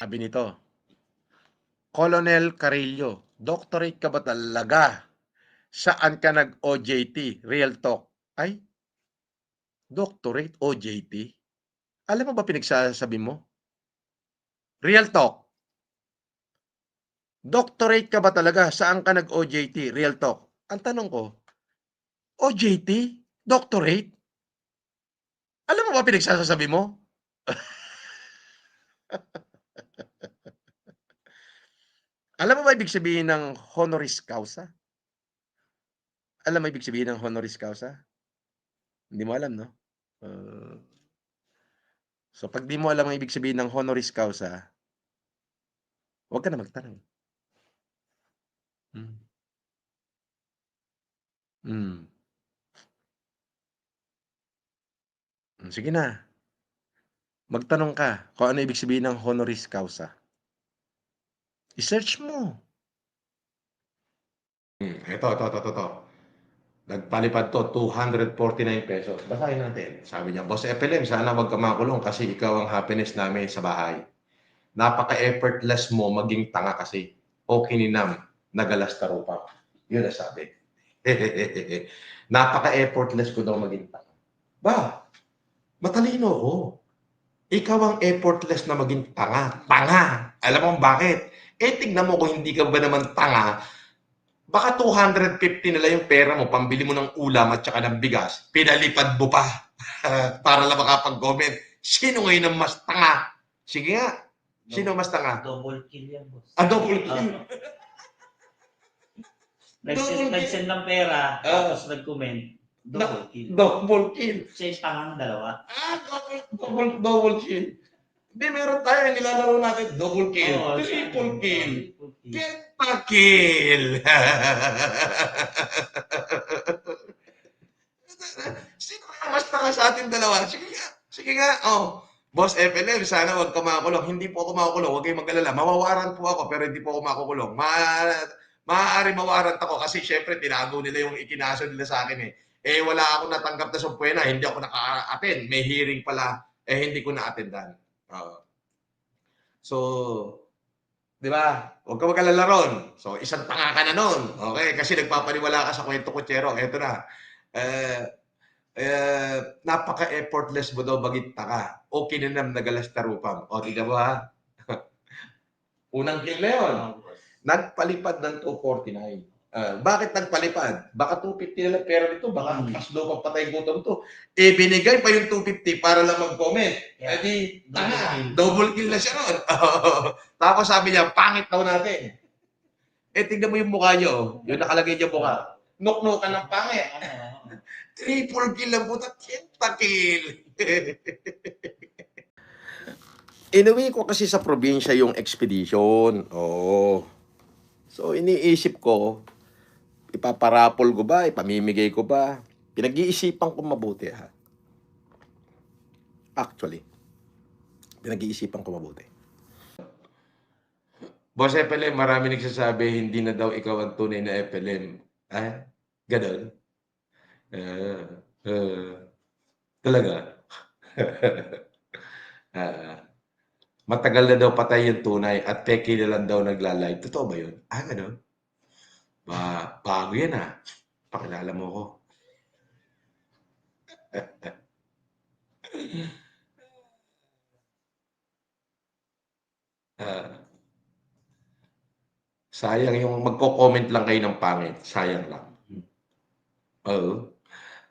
Sabi nito, Colonel Carillo, doctorate ka ba talaga? Saan ka nag-OJT? Real talk. Ay, doctorate, OJT? Alam mo ba pinagsasabi mo? Real talk. Doctorate ka ba talaga? Saan ka nag-OJT? Real talk. Ang tanong ko, OJT? Doctorate? Alam mo ba pinagsasabi mo? Alam mo ba ibig sabihin ng honoris causa? Alam mo ibig sabihin ng honoris causa? Hindi mo alam, no? Uh, so, pag di mo alam ang ibig sabihin ng honoris causa, huwag ka na magtanong. Hmm. Hmm. Sige na. Magtanong ka kung ano ibig sabihin ng honoris causa. I-search mo. Ito. Nagpalipad to, 249 pesos. Basahin natin. Sabi niya, Boss FLM, sana wag ka makulong kasi ikaw ang happiness namin sa bahay. Napaka-effortless mo maging tanga kasi. O kininam, nagalas tarupa. Yun ang sabi. Napaka-effortless ko daw maging tanga. Ba, matalino ako. Ikaw ang effortless na maging tanga. Tanga. Alam mo bakit? Tignan mo kung hindi ka ba naman tanga, baka 250 na lang yung pera mo, pambili mo ng ulam at saka ng bigas, pinalipad mo pa para lang makapag-comment. Sino ngayon ang mas tanga? Sige nga. Sino mas tanga? Double kill yan, boss. Double kill. Nag-send ng pera, tapos nag-comment, double kill. Double kill. Siya yung tangang dalawa. Double kill. Hindi, meron tayo, nilalaro natin, double kill, triple kill, pentakill. Sino kaya mas tanga sa ating dalawa? Sige nga, Boss FLM, sana wag ka makulong. Hindi po ako makukulong, huwag kayong mag-alala. Mawawaran po ako, pero hindi po ako makukulong. Maaari mawarant ako kasi syempre tinago nila yung ikinaso nila sa akin eh. Wala akong natanggap na sumpwena, hindi ako naka-attend. May hearing pala, hindi ko na-attendan. So, di ba? Huwag ka mag-alala ron. So, isang tanga ka na nun. Okay? Kasi nagpapaniwala ka sa kwento kutsero. Eto na. Napaka-effortless mo daw maging tanga. O kinanam na galas tarupam. O, tignan mo ha. Unang kill na yun. Nagpalipad ng 249. Bakit nagpalipad? Baka 250 na lang pera nito. Baka paslo pa patay gutom to. Binigay pa yung 250 para lang mag-comment. Di, tanga. Double kill na siya nun. Tapos sabi niya, pangit daw natin. Tignan mo yung mukha niyo. Yung nakalagay niya mukha. Nuknukan ng pangit. Triple kill lang puta. Pentakill. Inuwi ko kasi sa probinsya yung expedition. Oo. So, iniisip ko, ipaparapol ko ba? Ipamimigay ko ba? Pinag-iisipan ko mabuti, ha? Actually, pinag-iisipan ko mabuti. Boss FLM, marami nagsasabi, hindi na daw ikaw ang tunay na FLM. Ganon? Talaga? Matagal na daw patay yung tunay at peke na lang daw nagla-live. Totoo ba yun? Ganon? Bago yan Pakilala mo ko. Sayang yung magko-comment lang kayo ng pangit. Sayang lang. Oo.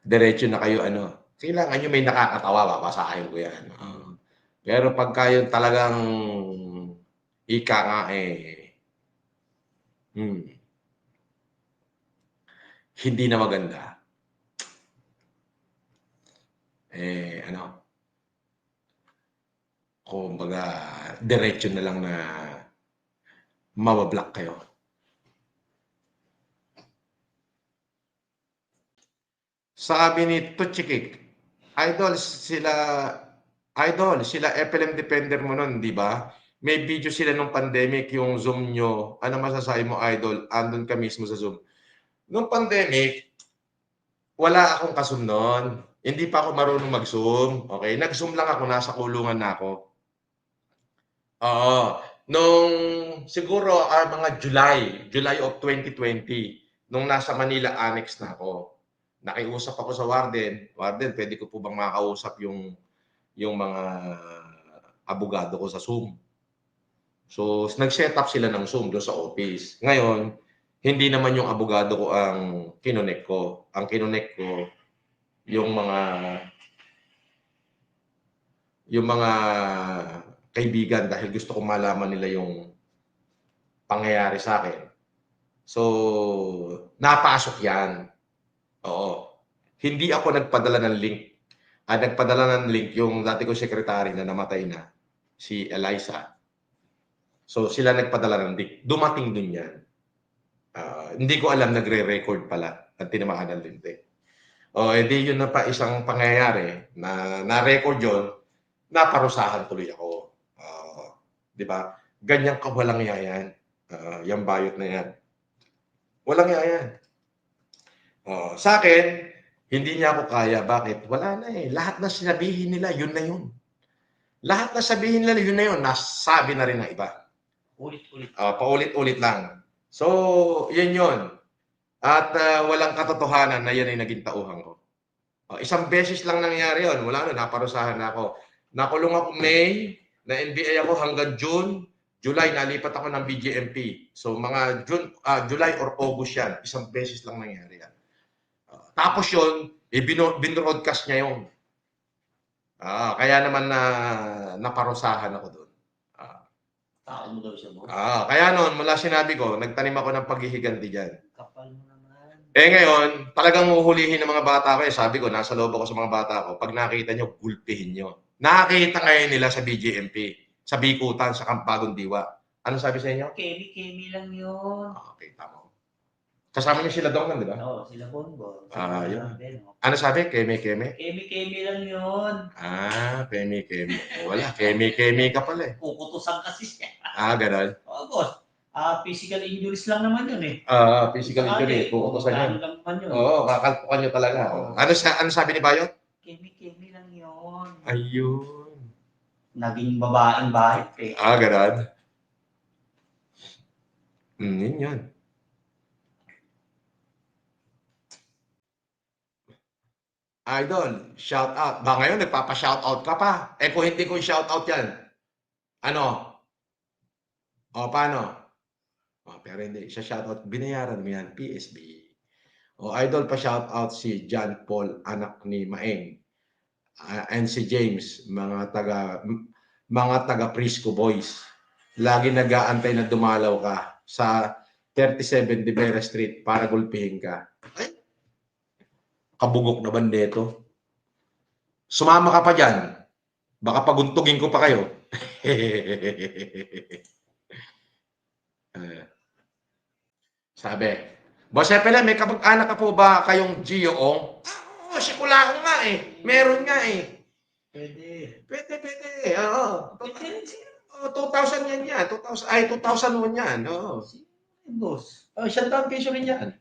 Diretso na kayo Kailangan nyo may nakakatawa, babasahin ko yan. Pero pagka yung talagang ika nga hindi na maganda. Kumbaga, diretso na lang na mabablock kayo. Sabi ni Tuchikik, Idol, sila FLM Defender mo nun, di ba? May video sila nung pandemic, yung Zoom nyo. Ano masasabi mo, Idol? Andun ka mismo sa Zoom. Nung pandemic, wala akong ka-Zoom nun. Hindi pa ako marunong mag-Zoom. Okay? Nag-Zoom lang ako, nasa kulungan na ako. Oo. Nung siguro mga July of 2020, nung nasa Manila Annex na ako, nakiusap ako sa warden, "Warden, pwede ko po bang makausap yung mga abogado ko sa Zoom?" So, nag-set up sila ng Zoom doon sa office. Ngayon, hindi naman yung abogado ko ang kinonek ko. Ang kinonek ko, yung mga yung mga kaibigan dahil gusto ko malaman nila yung pangyayari sa akin. So, napasok yan. Oo. Hindi ako nagpadala ng link. Nagpadala ng link yung dati kong sekretary na namatay na, si Eliza. So, sila nagpadala ng link. Dumating din yan. Hindi ko alam, nagre-record pala at tinamaan ng linte. Edi yun na pa isang pangyayari na na-record yun, naparusahan tuloy ako. Di ba? Ganyan ka walang yayan. Yung bayot na yan. Walang yayan. Sa akin, hindi niya ako kaya. Bakit? Wala na eh. Lahat na sinabihin nila, yun na yun. Lahat na sabihin nila, yun na yun. Nasabi na rin ng iba. Ulit-ulit. Paulit-ulit lang. So, yun yun. At walang katotohanan na yan ay naging tauhan ko. Isang beses lang nangyari yun. Wala na, naparusahan na ako. Nakulong ako May, na NBI ako hanggang June. July, nalipat ako ng BJMP. So, mga July or August yan. Isang beses lang nangyari yan. Tapos yun, binroadcast niya yun. Kaya naman naparusahan ako doon. Tao mo daw siya, boss. Kaya noon, mula sinabi ko, nagtanim ako ng paghihiganti dyan. Kapal mo naman. Ngayon, talagang huhulihin ng mga bata ko. Sabi ko, nasa loob ako sa mga bata ko. Pag nakita nyo, gulpihin nyo. Nakakita ngayon nila sa BJMP, sa Bikutan, sa Kampagong Diwa. Ano sabi sa inyo? Kemi lang yun. Okay, tama. Kasama niyo sila Dongman, di ba? Oo, sila Bongo. Yun. Ano sabi? Keme? Kemi lang yun. Keme. Wala, keme ka pala eh. Kukutusan kasi siya. Ganon. Oo, boss. Physical injuries lang naman yun eh. Physical injury, kukutusan yun. Lang naman yun. Kakalpukan nyo talaga. Ano sabi ni Bayot? Kemi lang yun. Ayun. Naging babaeng bahit eh. Ganon. Yun. Idol, shout out. Ngayon, nagpapa-shout out ka pa. Kung hindi ko shout out yan, ano? Paano? Pero hindi. Sa shout out, binayaran mo yan, PSB. Idol, pa-shout out si John Paul, anak ni Maeng. And si James, mga taga Prisco Boys. Lagi nag-aantay na dumalaw ka sa 37 De Vera Street para gulpihin ka. Kabugok na bandeto. Sumama ka pa dyan. Baka paguntugin ko pa kayo. Sabi, Boss Epele, may kapag-anak ka po ba kayong Gio-ong? Si Kulao nga eh. Meron nga eh. Pwede. Oo. 2000 yan. 2001 yan. Oo. Si boss. Siya ang piso rin yan.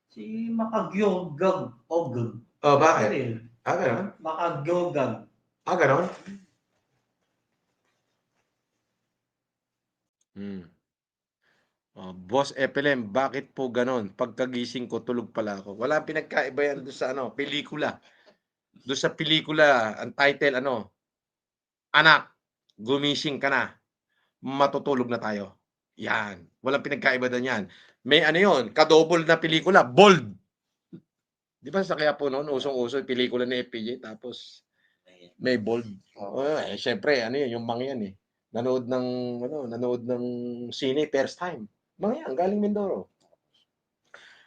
Si Makagyogag. Bakit? Ganon? Makagyogag. Ganon? Boss Epelem, bakit po ganon? Pagkagising ko, tulog pala ako. Wala pinagkaiba yan doon sa pelikula. Doon sa pelikula, ang title, Anak, gumising ka na. Matutulog na tayo. Yan. Walang pinagkaiba doon yan. May yun, kadouble na pelikula, Bold. Di ba sa kaya po noon, usong-uso yung pelikula ni FPJ, tapos may Bold. Syempre, yung mga yan eh. Nanood ng sine first time. Mga yan, galing Mindoro.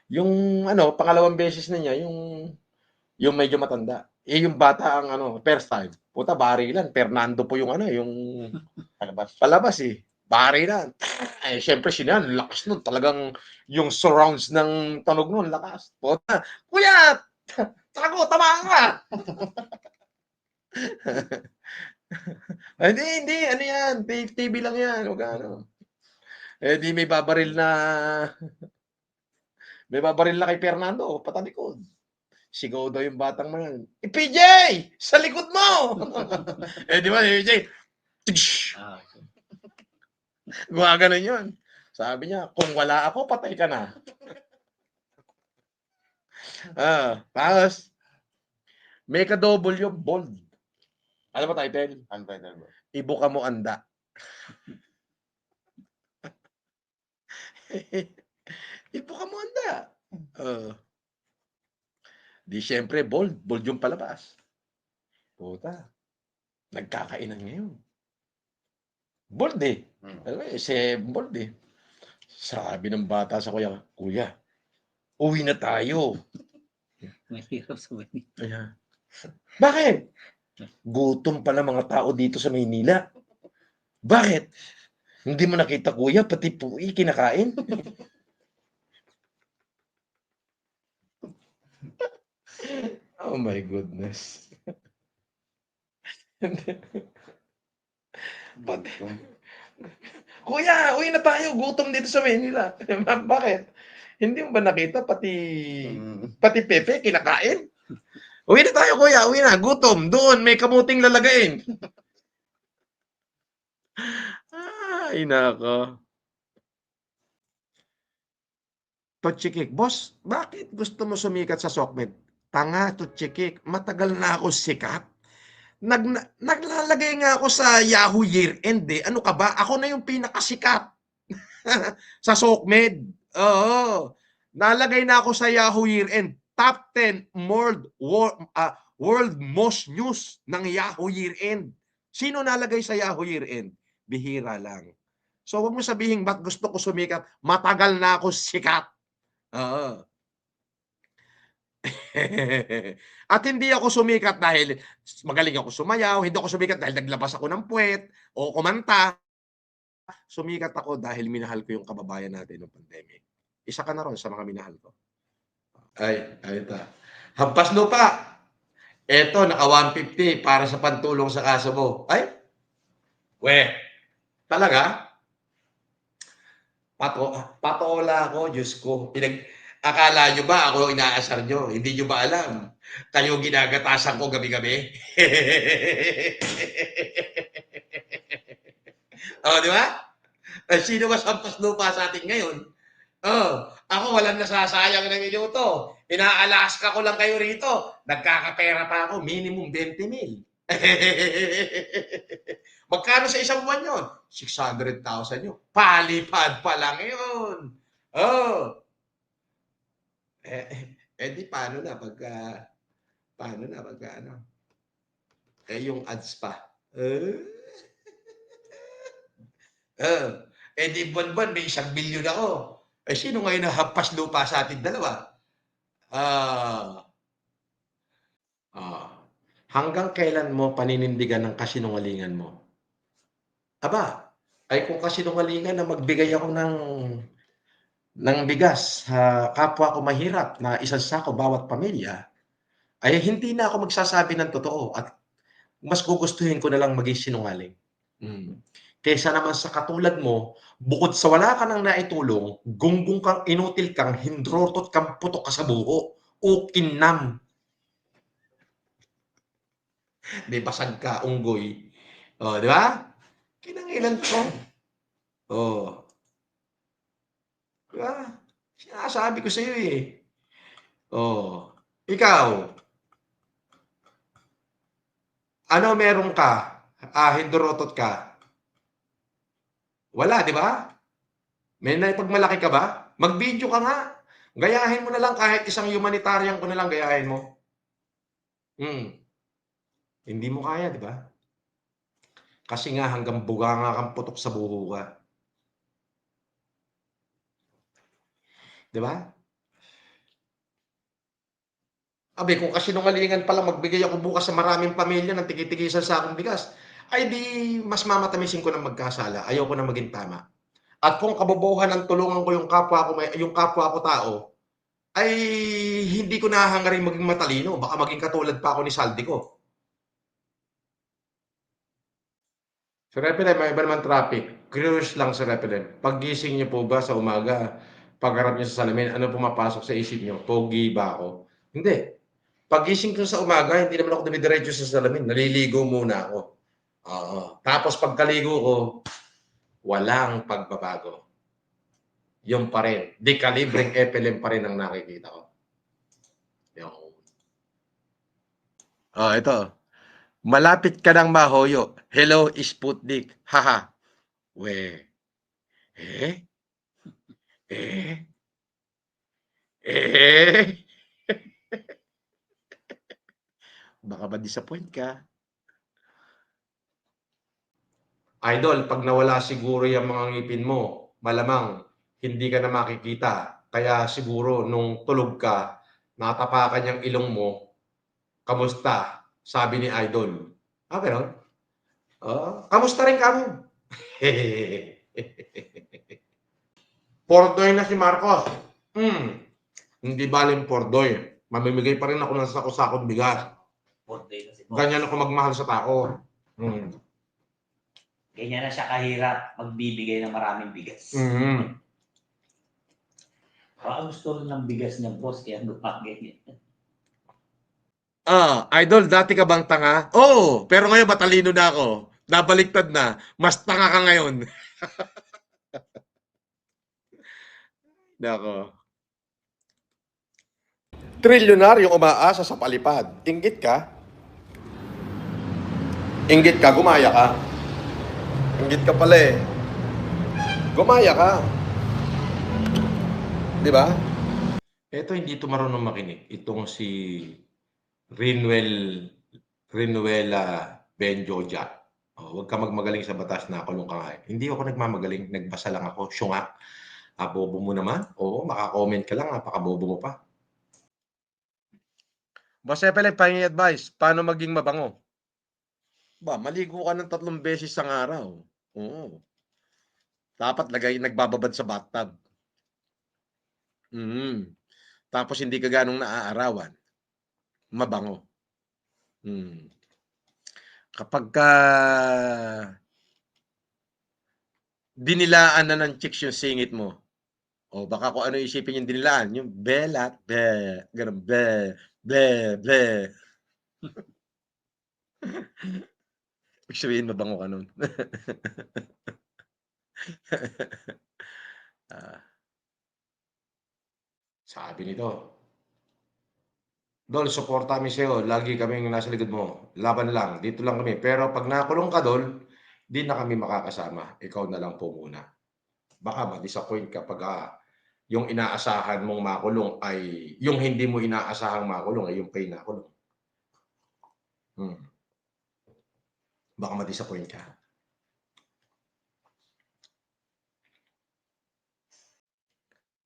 Yung pangalawang beses na niya, yung medyo matanda. Yung bata ang first time. Puta, barilan. Fernando po yung yung palabas eh. Barilan. Syempre sinan, lakas nun. Talagang yung surrounds ng tunog nun, lakas. Puta, kuya! Tago, tama ka! Hindi, yan? TV lang yan. Huwag di may babaril na kay Fernando, patalikod. Sigaw daw yung batang man. PJ! Sa likod mo! Di ba, PJ? Gumaganon yun. Sabi niya, kung wala ako, patay ka na. Tapos, may ka-double yung bold. Ano ba title? Ano title mo? Ibuka mo anda. Ibuka mo anda. Di syempre, bold. Bold yung palabas. Puta. Nagkakainan ngayon. Bold eh. Alam mo, bold eh. Sabi ng bata sa kuya, Kuya, uwi na tayo. Mahirap sa Manila. Kaya, bakit? Gutom pala mga tao dito sa Maynila. Bakit? Hindi mo nakita kuya, pati puwi kinakain. Oh my goodness. Pati, Kuya, uwi na tayo. Gutom dito sa Manila. Bakit? Hindi mo ba nakita pati Pepe kinakain? Uwi na tayo, kuya. Uwi na. Gutom. Doon, may kamuting lalagain. Ay, nako. Totchikik, boss, bakit gusto mo sumikat sa Sokmed? Tanga, Totchikik. Matagal na ako sikat. Naglalagay nga ako sa Yahoo Year End eh. Ano ka ba? Ako na yung pinakasikat sa Sokmed. Oo. Nalagay na ako sa Yahoo Year End. Top 10 world most news ng Yahoo Year End. Sino nalagay sa Yahoo Year End? Bihira lang. So wag mo sabihin ba't gusto ko sumikat. Matagal na ako sikat. Oo. At hindi ako sumikat dahil magaling ako sumayaw, hindi ako sumikat dahil naglabas ako ng puwet o kumanta. Sumikat ako dahil minahal ko yung kababayan natin noong pandemic. Isa ka na ron sa mga minahal ko. Ay, ito. Hampas lupa. Eto, naka 150 para sa pantulong sa kaso mo. Ay, talaga? Patola ako, Diyos ko. Akala nyo ba ako inaasar nyo? Hindi nyo ba alam? Kayo ginagatasan ko gabi-gabi? Di ba? Sino mas hampas lupa sa atin ngayon? Ako walang nasasayang na minuto. Ina-Alaska ko lang kayo rito. Nagkakapera pa ako, minimum 20 mil. Magkano sa isang buwan yun? 600,000 yun. Palipad pa lang yun. Di paano na pagka ano? Yung ads pa. Di buwan-buwan may 1 billion ako. Sino ngayon na hampas lupa sa ating dalawa? Hanggang kailan mo paninindigan ng kasinungalingan mo? Aba, ay kung kasinungalingan na magbigay ako ng bigas sa kapwa ko mahirap na isang sako bawat pamilya, ay hindi na ako magsasabi ng totoo at mas gugustuhin ko na lang maging sinungaling. Kaysa naman sa katulad mo, bukod sa wala ka nang naitulong, gunggong kang inutil kang, hindrotot kang putok ka sa buho, o kinam. Di basag ka, unggoy. Di ba? Kinangilan ko. Diba? Sinasabi ko sa iyo eh. Ikaw, ano meron ka? Hindrotot ka? Wala, di ba? May naipagmalaki ka ba? Mag-video ka nga. Gayahin mo na lang kahit isang humanitarian ko na lang gayahin mo. Hindi mo kaya, di ba? Kasi nga hanggang buga nga kang putok sa buho ka. Di ba? Abi, kung kasinungalingan pala magbigay ako bukas sa maraming pamilya ng tigi-tigisan sa akong bigas, ay di mas mamatamisin ko na magkasala. Ayoko na maging tama. At kung kabobohan ng tulungan ko yung kapwa ko tao, ay hindi ko nahangaring maging matalino. Baka maging katulad pa ako ni Saldi ko. Sa Repelem, may iba naman traffic. Curious lang sa Repelem. Paggising niyo po ba sa umaga, pagharap niyo sa salamin, ano pumapasok sa isip niyo? Pogi ba ako? Hindi. Paggising ko sa umaga, hindi naman ako dumidiretso sa salamin. Naliligo muna ako. Tapos pagkaligo ko, Walang pagbabago. Yung pa rin. Dekalibreng FLM pa rin ang nakikita ko. Yung... Oh, ito. Malapit ka ng mahoyo. Hello, Sputnik. Haha. We. Eh? Eh? Eh? Baka ma-disappoint ka. Idol, pag nawala siguro yung mga ngipin mo, malamang hindi ka na makikita. Kaya siguro nung tulog ka, natapakan yung ilong mo, kamusta? Sabi ni Idol. Ah, gano'n? Kamusta rin kamo? Pordoy na si Marcos. Hindi baling pordoy. Mamimigay pa rin ako ng sako-sakong bigas. Birthday kasi po. Ganyan ako magmahal sa tao. Ganyan na siya kahirap magbibigay ng maraming bigas. Baka gusto rin ng bigas niya, boss, kaya gumaganyan. Idol, dati ka bang tanga? Oo, pero ngayon matalino na ako. Nabaliktad na. Mas tanga ka ngayon. Nako. Trilyonaryong umaasa sa palipad. Inggit ka? Inggit ka, gumaya ka. Inggit ka pala eh. Gumaya ka. Di ba? Ito hindi ito marunong makinig. Itong si Rinuela Benjoja. Huwag ka magmagaling sa batas na kulong ka nga. Hindi ako nagmamagaling. Nagbasa lang ako. Syunga. Bobo mo naman. Oo, makakomment ka lang. Napakabobo mo pa. Boss Epele, pahingi advice. Paano maging mabango? Maligo ka ng 3 beses sa araw. Oo. Dapat nagbababad sa bathtub. Tapos hindi ka ganong naaarawan. Mabango. Kapagka dinilaan na ng chicks yung singit mo, baka kung ano isipin yung dinilaan, yung belat, ganun, be. Ibig sabihin, mabango ka nun. Sabi nito, Dol, suporta kami sa'yo. Lagi kaming nasa likod mo. Laban lang. Dito lang kami. Pero pag nakulong ka, Dol, di na kami makakasama. Ikaw na lang po muna. Baka ma-disappoint ka pag yung inaasahan mong makulong ay yung hindi mo inaasahang makulong ay yung pay nakulong. Baka ma-disappoint ka.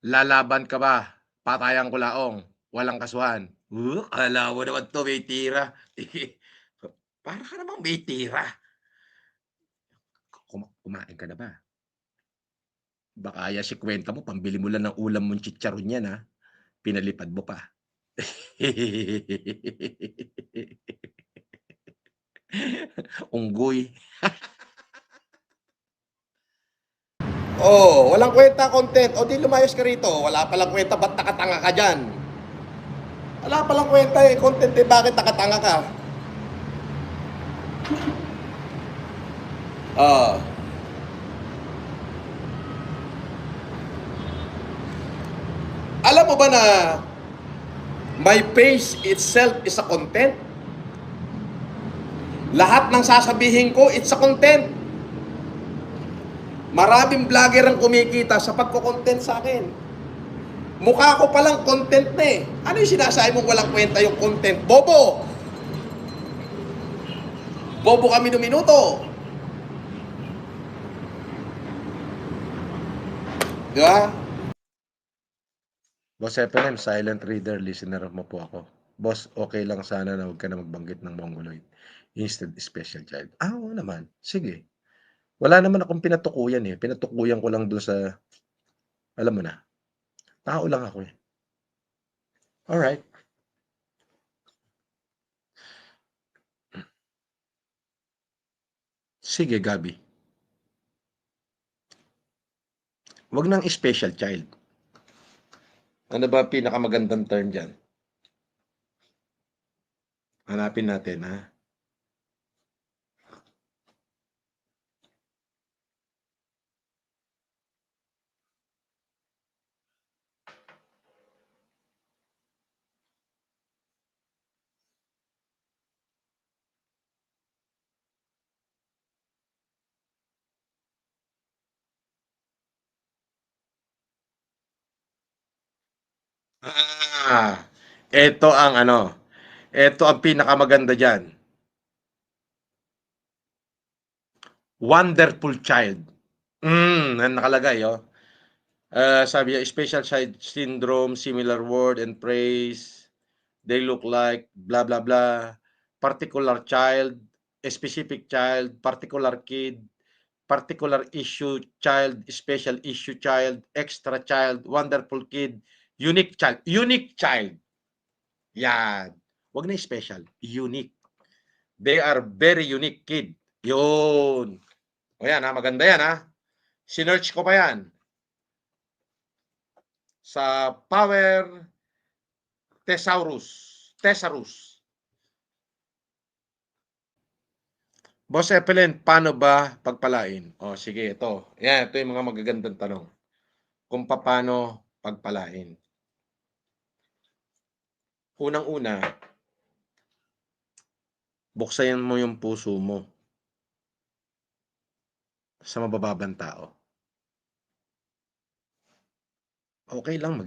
Lalaban ka ba? Patayan ko laong. Walang kasuhan. Akala mo naman to may tira. Para ka namang may tira. Kumain ka na ba? Baka ya si kwenta mo, pambili mo lang ng ulam mong chicharon yan, ha? Pinalipad mo pa. Unggoy. Walang kwenta content. Di lumayos ka rito. Wala palang kwenta, ba't nakatanga ka dyan? Wala palang kwenta content bakit nakatanga ka? Alam mo ba na my page itself is a content? Lahat ng sasabihin ko, it's a content. Maraming vlogger ang kumikita sa pagko-content sa akin. Mukha ko palang content na eh. Ano yung sinasabi mong walang kwenta yung content? Bobo! Bobo kami ng minuto. Di ba? Boss FNM, silent reader, listener mo po ako. Boss, okay lang sana na huwag ka na magbanggit ng Mongoloid. Instead, special child. Oo naman. Sige. Wala naman akong pinatukuyan eh. Pinatukuyan ko lang doon sa, alam mo na, tao lang ako eh. Alright. Sige, Gabi. Huwag nang special child. Ano ba pinakamagandang term dyan? Hanapin natin, ha? Ito ang ito ang pinakamaganda diyan. Wonderful child. Nakalagay, sabi niya, special child syndrome, similar word and phrase, they look like blah blah blah, particular child, a specific child, particular kid, particular issue child, special issue child, extra child, wonderful kid, unique child. Unique child. Yan. Wag na special, unique. They are very unique kid. Yun. O yan maganda yan Sinearch ko pa yan sa Power Thesaurus. Boss Evelyn, paano ba pagpalain? Sige, ito. Yan, ito yung mga magagandang tanong. Kung paano pagpalain. Unang-una, buksan mo yung puso mo sa mabababang tao. Okay lang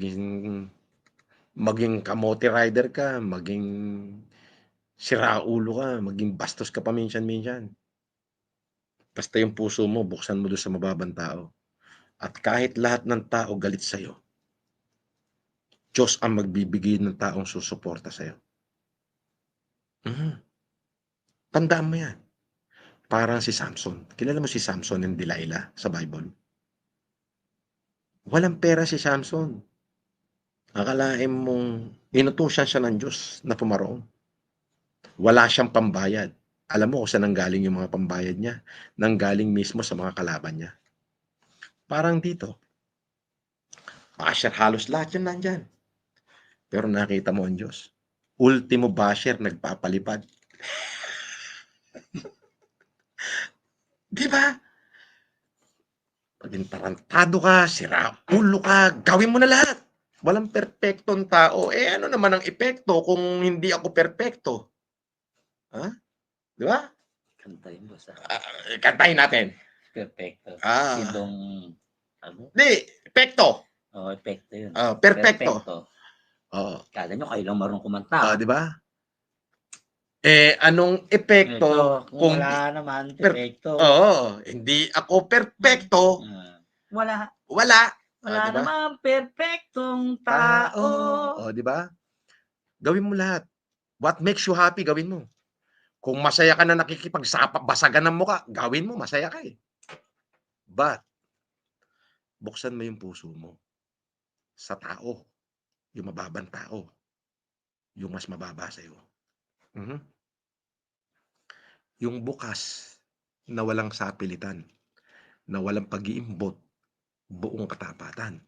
maging kamote rider ka, maging siraulo ka, maging bastos ka paminsan-minsan. Basta yung puso mo, buksan mo doon sa mababang tao. At kahit lahat ng tao galit sa'yo, Diyos ang magbibigay ng taong susuporta sa'yo. Tandaan mo yan. Parang si Samson. Kilala mo si Samson and Delilah sa Bible? Walang pera si Samson. Akalain mong inutusan siya ng Diyos na pumaroon. Wala siyang pambayad. Alam mo kung saan nanggaling yung mga pambayad niya? Nanggaling mismo sa mga kalaban niya. Parang dito. Basher, halos lahat yan nandyan. Pero nakita mo ang Diyos. Ultimo basher, nagpapalipad. Di ba? Maging tarantado ka, siraulo ka, gawin mo na lahat. Walang perpektong tao. Ano naman ang epekto kung hindi ako perpekto? Di ba? Kantayin mo sa Kantahin natin. perfecto. Ah. Sidong, Di, epekto. epekto yun. Perpekto. Kala nyo kayo lang marunong kumanta. Di ba? Anong epekto kung wala naman perfecto. Hindi ako perpekto. Wala diba? naman perfectong tao. Di ba? Gawin mo lahat. What makes you happy, gawin mo. Kung masaya ka na nakikipagbasagan ng mukha, gawin mo, masaya ka But, buksan mo yung puso mo sa tao, yung mababang tao, yung mas mababa sa'yo. Yung bukas na walang sapilitan, na walang pag-iimbot, buong katapatan.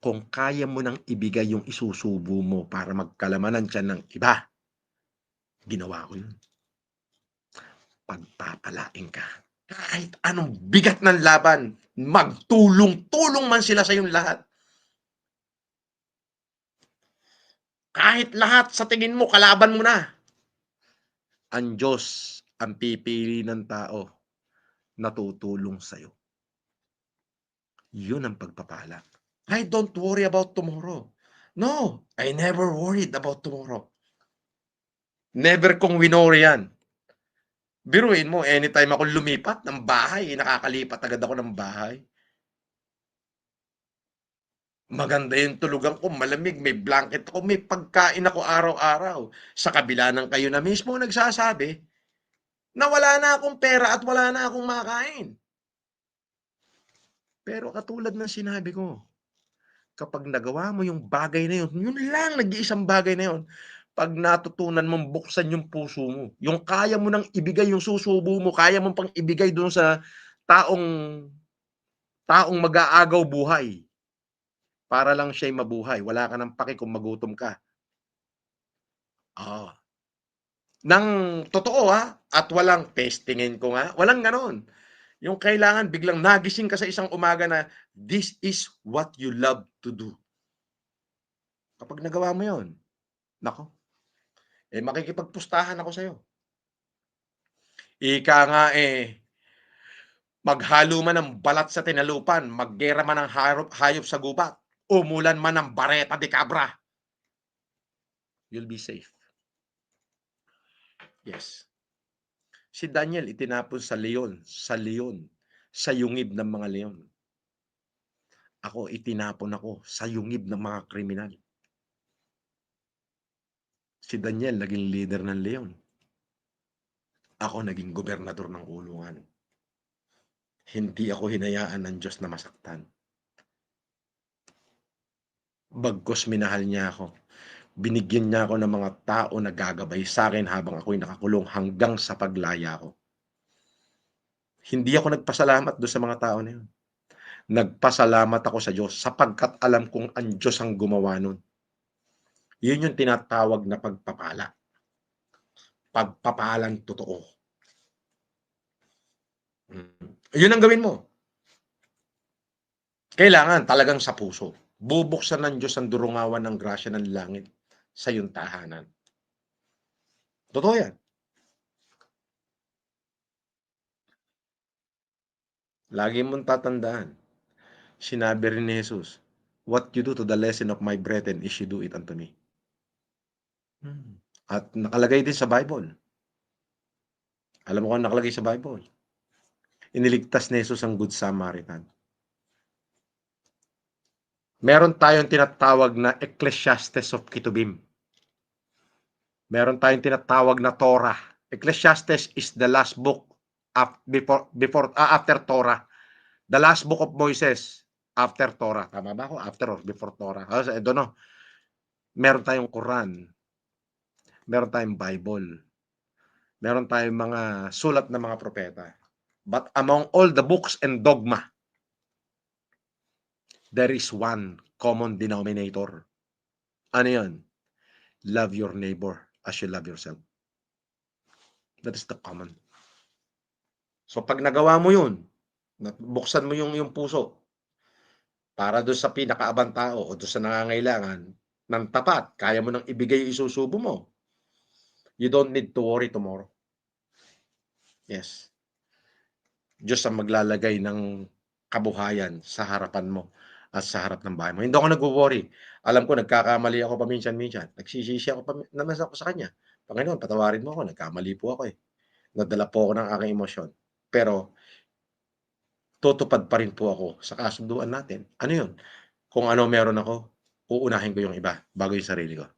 Kung kaya mo nang ibigay yung isusubo mo para magkalamanan siya ng iba, ginawa ko yun. Pagpapalain ka. Kahit anong bigat ng laban, magtulong-tulong man sila sa iyong lahat. Kahit lahat sa tingin mo, kalaban mo na. Ang Diyos ang pipili ng tao na tutulong sa'yo. Yun ang pagpapala. I don't worry about tomorrow. No, I never worried about tomorrow. Never kong winori yan. Biruin mo, anytime ako lumipat ng bahay, nakakalipat agad ako ng bahay. Maganda yung tulugan ko, malamig, may blanket ako, may pagkain ako araw-araw. Sa kabila ng kayo na mismo nagsasabi na wala na akong pera at wala na akong makain. Pero katulad ng sinabi ko, kapag nagawa mo yung bagay na yun, yun lang, nag-iisang bagay na yun, pag natutunan mong buksan yung puso mo, yung kaya mo nang ibigay yung susubo mo, kaya mo pang ibigay doon sa taong mag-aagaw buhay para lang siya'y mabuhay. Wala ka nang paki kung magutom ka. Nang totoo at walang pestingin ko walang ganon. Yung kailangan biglang nagising ka sa isang umaga na this is what you love to do. Kapag nagawa mo yun, nako, makikipagpustahan ako sa'yo. Ika nga maghalo man ng balat sa tinalupan, maggera man ng hayop sa gubat, umulan man ng bareta de cabra, you'll be safe. Yes. Si Daniel itinapon sa leon, sa yungib ng mga leon. Ako, itinapon ako sa yungib ng mga kriminal. Si Daniel naging leader ng leon. Ako naging gobernador ng kulungan. Hindi ako hinayaan ng Diyos na masaktan. Bagkus minahal niya ako. Binigyan niya ako ng mga tao na gagabay sa akin habang ako'y nakakulong hanggang sa paglaya ko. Hindi ako nagpasalamat doon sa mga tao na yun. Nagpasalamat ako sa Diyos sapagkat alam kong ang Diyos ang gumawa nun. Yun yung tinatawag na pagpapala. Pagpapalang totoo. Yun ang gawin mo. Kailangan talagang sa puso. Bubuksan ng Diyos ang durungawan ng grasya ng langit sa iyong tahanan. Totoo yan. Lagi mong tatandaan. Sinabi rin ni Jesus, what you do to the least of my brethren is you do it unto me. At nakalagay din sa Bible. Alam mo kung nakalagay sa Bible? Iniligtas ni Jesus ang Good Samaritan. Meron tayong tinatawag na Ecclesiastes of Kitubim. Meron tayong tinatawag na Torah. Ecclesiastes is the last book after Torah. The last book of Moses after Torah. Tama ba ako? After or before Torah? I don't know. Meron tayong Quran. Meron tayong Bible. Meron tayong mga sulat ng mga propeta. But among all the books and dogma, there is one common denominator. Ano yun? Love your neighbor as you love yourself. That is the common. So pag nagawa mo yun, buksan mo yung puso para doon sa pinakaabang tao o doon sa nangangailangan ng tapat, kaya mo nang ibigay yung isusubo mo. You don't need to worry tomorrow. Yes. Diyos ang maglalagay ng kabuhayan sa harapan mo at sa harap ng bahay mo. Hindi ako nag-worry. Alam ko, nagkakamali ako paminsan-minsan. Nagsisisi ako naman ako sa Kanya. Panginoon, patawarin mo ako. Nagkamali po ako eh. Nadala po ako ng aking emosyon. Pero, tutupad pa rin po ako sa kasunduan natin. Ano yun? Kung ano meron ako, uunahin ko yung iba bago yung sarili ko.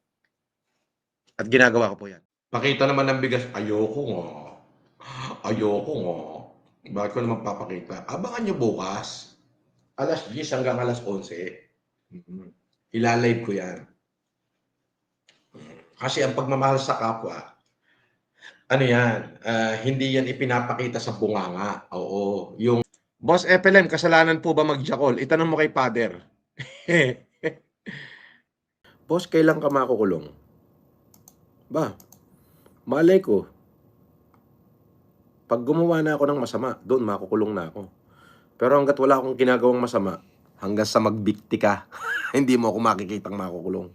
At ginagawa ko po yan. Pakita naman ng bigas, ayoko nga. Ayoko nga. Bakit ko naman papakita? Abangan nyo bukas. Alas 10 hanggang alas 11. Ilalive ko yan. Kasi ang pagmamahal sa kapwa, ano yan, hindi yan ipinapakita sa bunganga. Oo. Yung, Boss FLM, kasalanan po ba mag-jackal? Itanong mo kay Father. Boss, kailan ka makukulong? Ba, malay ko. Pag gumawa na ako ng masama, doon makukulong na ako. Pero hanggat wala akong ginagawang masama, hanggang sa magbikti ka, hindi mo ako makikitang makukulong.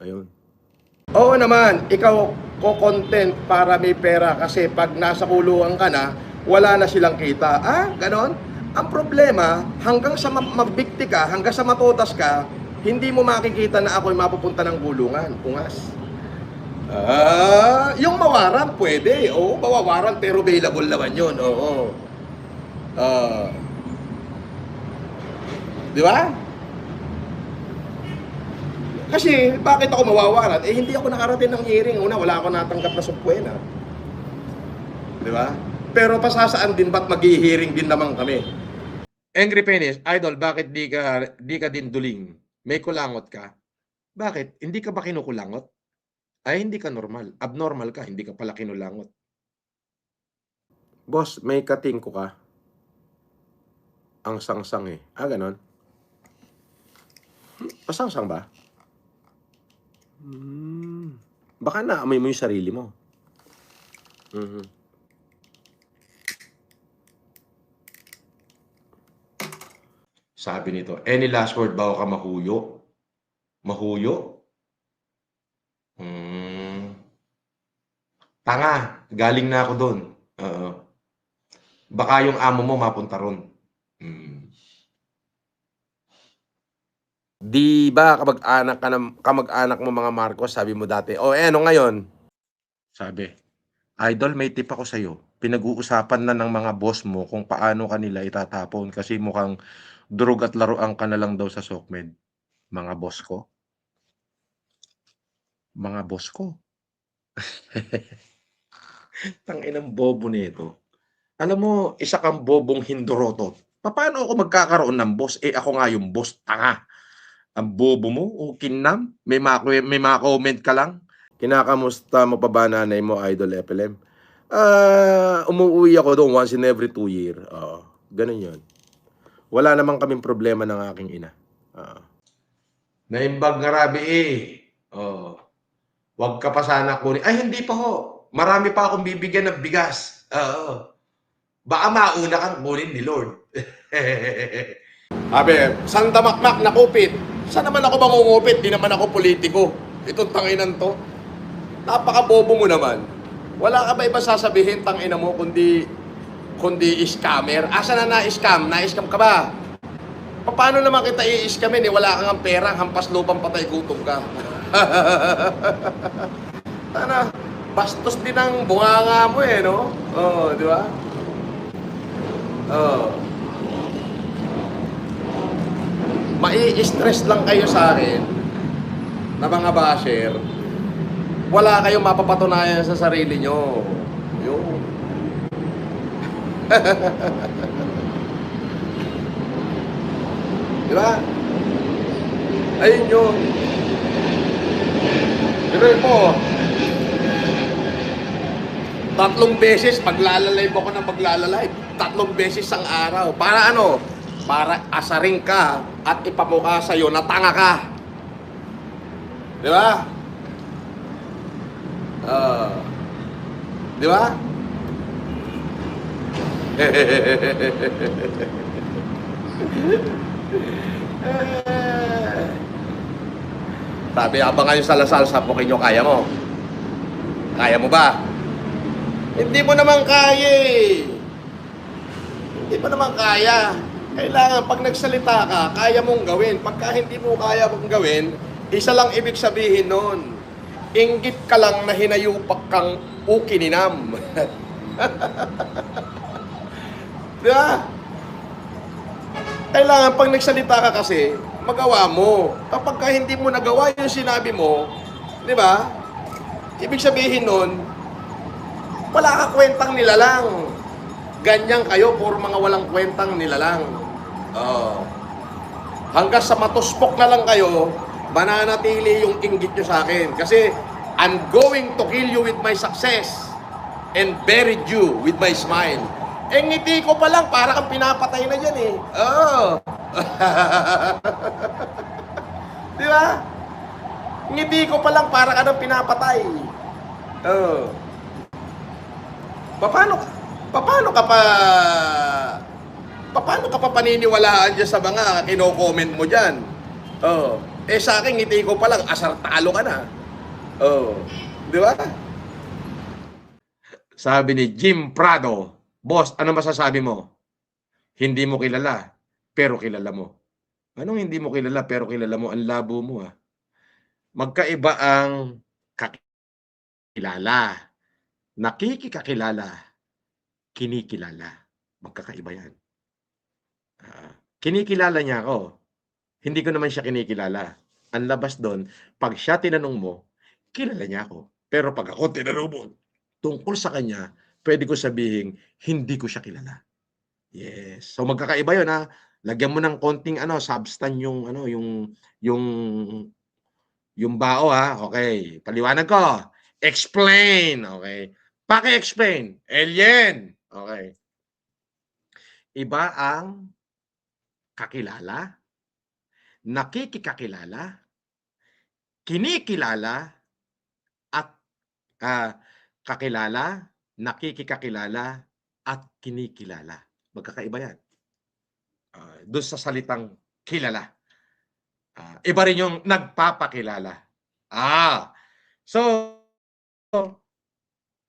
Ayun. Oo naman, ikaw ko-content para may pera kasi pag nasa kulungan ka na, wala na silang kita. Ganon? Ang problema, hanggang sa magbikti ka, hanggang sa matotas ka, hindi mo makikita na ako'y mapupunta ng kulungan. Pungas. Yung mawaran, pwede. Oo, mawawaran, pero available naman yun. Oo. Di ba? Kasi, bakit ako mawawaran? Hindi ako nakarating ng hearing. Una, wala ako natanggap na subpuena. Di ba? Pero pasasaan din ba't mag-hearing din naman kami? Angry Penis, Idol, bakit di ka din duling? May kulangot ka? Bakit? Hindi ka ba kinukulangot? Ay, hindi ka normal. Abnormal ka, hindi ka pala kinulangot. Boss, may kating ko ka. Ang sangsang eh. Ganon. Pasangsang ba? Baka naamoy mo yung sarili mo. Sabi nito, any last word bago ka mahuyo? Mahuyo? Tanga, galing na ako doon. Baka yung amo mo mapunta ron. Di ba kamag-anak mo mga Marcos, sabi mo dati, "Oh, ano ngayon?" Sabi, "Idol, may tip ako sa'yo. Pinag-uusapan na ng mga boss mo kung paano kanila itatapon kasi mukhang durog at laruan ka na lang daw sa SOCMED." Mga boss ko, mga boss ko. Tanginang bobo nito. Alam mo, isa kang bobong hindorotot. Papaano ako magkakaroon ng boss? Eh, ako nga yung boss, tanga. Ang bobo mo, o kinam, may comment ka lang. Kinakamusta mo pa ba nanay mo, Idol FLM? Umuwi ako doon once in every 2 year. Oo, ganun yun. Wala naman kaming problema ng aking ina. Naimbag nga rabi eh. Oh. Huwag ka pa sana kunin. Ay, hindi pa ho. Marami pa akong bibigyan ng bigas. Oo. Baka mauna kang kunin ni Lord. Sabi, Santa Makmak na kupit. Saan naman ako mangungupit? Di naman ako politiko. Itong tanginan to. Napaka-bobo mo naman. Wala ka ba iba sasabihin, tangina mo, kundi scammer? Asa na na-scam? Na-scam ka ba? Paano naman kita i-scamin eh? Wala kang pera, hampas lupang patay gutom ka. Tana, bastos din ang bunganga mo eh, no? Oo, di ba? Oo. Mai-stress lang kayo sa akin na mga basher. Wala kayong mapapatunayan sa sarili nyo. Yun. Di ba? Ayun yun. Pero mo, 3 beses maglalalive ako ng maglalalive. 3 beses ang araw. Para ano? Para asarin ka at ipamukha sa'yo na tanga ka. Di ba? Di ba? Sabi, abangan yung salasal, sapukin nyo, kaya mo? Kaya mo ba? Hindi mo naman kaya eh. Hindi mo naman kaya. Kailangan, pag nagsalita ka, kaya mong gawin. Pagka hindi mo kaya mong gawin, isa lang ibig sabihin nun. Inggit ka lang na hinayupak kang ukininam. Di ba? Kailangan, pag nagsalita ka kasi, magawa mo. Kapag ka hindi mo nagawa yung sinabi mo, di ba? Ibig sabihin nun, wala ka kwentang nilalang. Ganyan kayo, puro mga walang kwentang nilalang. Hanggang sa matuspok na lang kayo, mananatili yung inggit nyo sa akin. Kasi, I'm going to kill you with my success and buried you with my smile. Eh, ngiti ko pa lang, para kang pinapatay na dyan eh. Di ba? Ngiti ko pa lang, para ka nang pinapatay. Paano ka pa paniniwalaan dyan sa mga kino-comment mo dyan? Eh sa akin, ngiti ko pa lang, asar talo ka na. Di ba? Sabi ni Jim Prado, "Boss, ano masasabi mo? Hindi mo kilala, pero kilala mo." Anong hindi mo kilala, pero kilala mo? Ang labo mo ah. Magkaiba ang kakilala, nakikikakilala, kinikilala. Magkakaiba yan. Kinikilala niya ako. Hindi ko naman siya kinikilala. Ang labas doon, pag siya tinanong mo, kilala niya ako. Pero pag ako tinanong mo tungkol sa kanya, pwede ko sabihin, hindi ko siya kilala. Yes. So magkakaiba 'yun ha. Lagyan mo ng konting substance yung yung bao ha. Okay, paliwanag ko. Explain, okay. Paki-explain. Alien. Okay. Iba ang kakilala, nakikikakilala, kinikilala, at kakilala, nakikikakilala, at kinikilala. Magkakaiba yan. Doon sa salitang kilala. Iba rin yung nagpapakilala. So,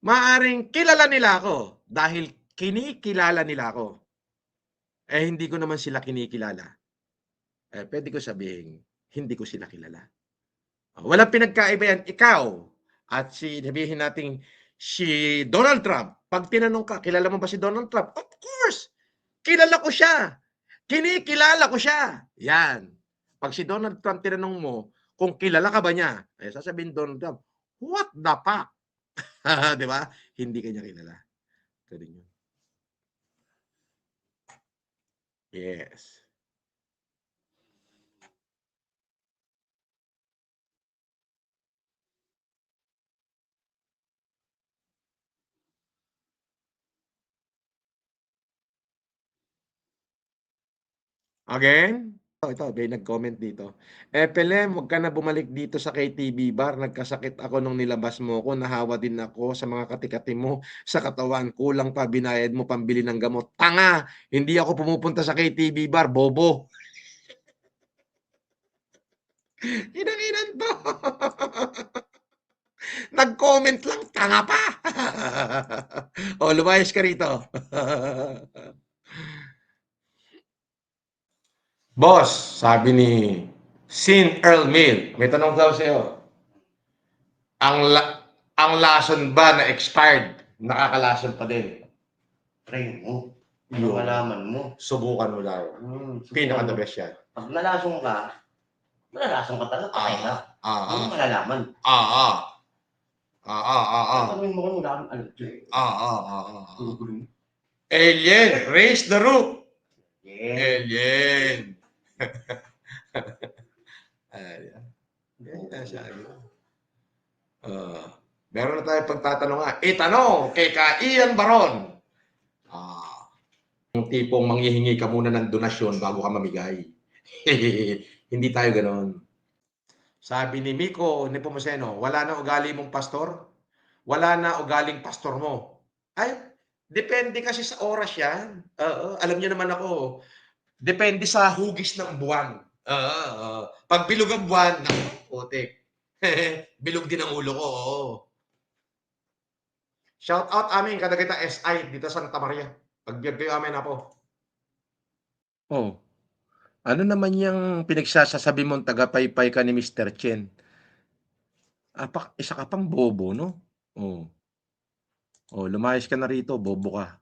maaring kilala nila ako dahil kinikilala nila ako. Eh, hindi ko naman sila kinikilala. Pwede ko sabihin, hindi ko sila kilala. Walang pinagkaiba yan. Ikaw at sabihin natin si Donald Trump, pag tinanong ka, kilala mo ba si Donald Trump? Of course! Kilala ko siya. Kinikilala ko siya. Yan. Pag si Donald Trump tinanong mo kung kilala ka ba niya, eh, sasabihin Donald Trump, what the fuck? Di ba? Hindi kanya kilala. Ganun yun. Yes. Again? Ito, may nag-comment dito. Pelem, huwag ka na bumalik dito sa KTV bar. Nagkasakit ako nung nilabas mo ko. Nahawa din ako sa mga katikati mo sa katawan. Kulang pa, binayad mo pambili ng gamot. Tanga! Hindi ako pumupunta sa KTV bar, bobo. Inanginan to. Nag-comment lang, tanga pa. O, lumayas ka rito. Boss, sabi ni Sin Earl Mill, may tanong daw sa'yo. Ang lason ba na expired, nakakalason pa din? Try mo. Yun. Malaman mo. Subukan mo daw. Pinaka-the best yan. Pag nalasong ka talaga, patay ka. Ano malalaman? Tanungin mo kung wala kang allergy. Alien, raise the roof. Yeah. Alien. Meron na tayo pagtatanong nga. Itanong kay Ian Baron. Yung tipong manghihingi ka muna ng donasyon bago ka mamigay. Hindi tayo ganon. Sabi ni Miko Nepomuceno, wala na ugali mong pastor? Wala na ugaling pastor mo? Ay, depende kasi sa oras yan. Alam niyo naman ako, depende sa hugis ng buwan. Pag bilog ang buwan, putik. Bilog din ang ulo ko. Shout out amin, kadagita SI dito sa Santa Maria. Pagbiyag kayo amin na po. Ano naman yung pinagsasasabi mong tagapaypay ka ni Mr. Chen? Isa ka pang bobo, no? Lumayas ka na rito, bobo ka.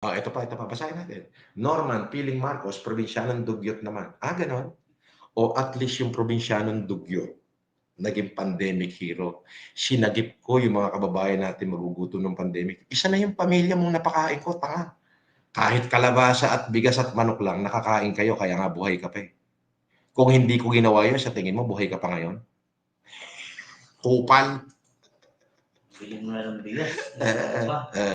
Ito pa, basahin natin. Norman Piling Marcos, probinsyanong dugyot naman. Ganon? O at least yung probinsyanong dugyot, naging pandemic hero. Sinagip ko yung mga kababayan natin magugutom ng pandemic. Isa na yung pamilya mong napakain ko, tanga. Kahit kalabasa at bigas at manok lang, nakakain kayo, kaya nga buhay ka pa eh. Kung hindi ko ginawa yun, sa tingin mo, buhay ka pa ngayon? Kupal. Bilhin mo na ng bigas.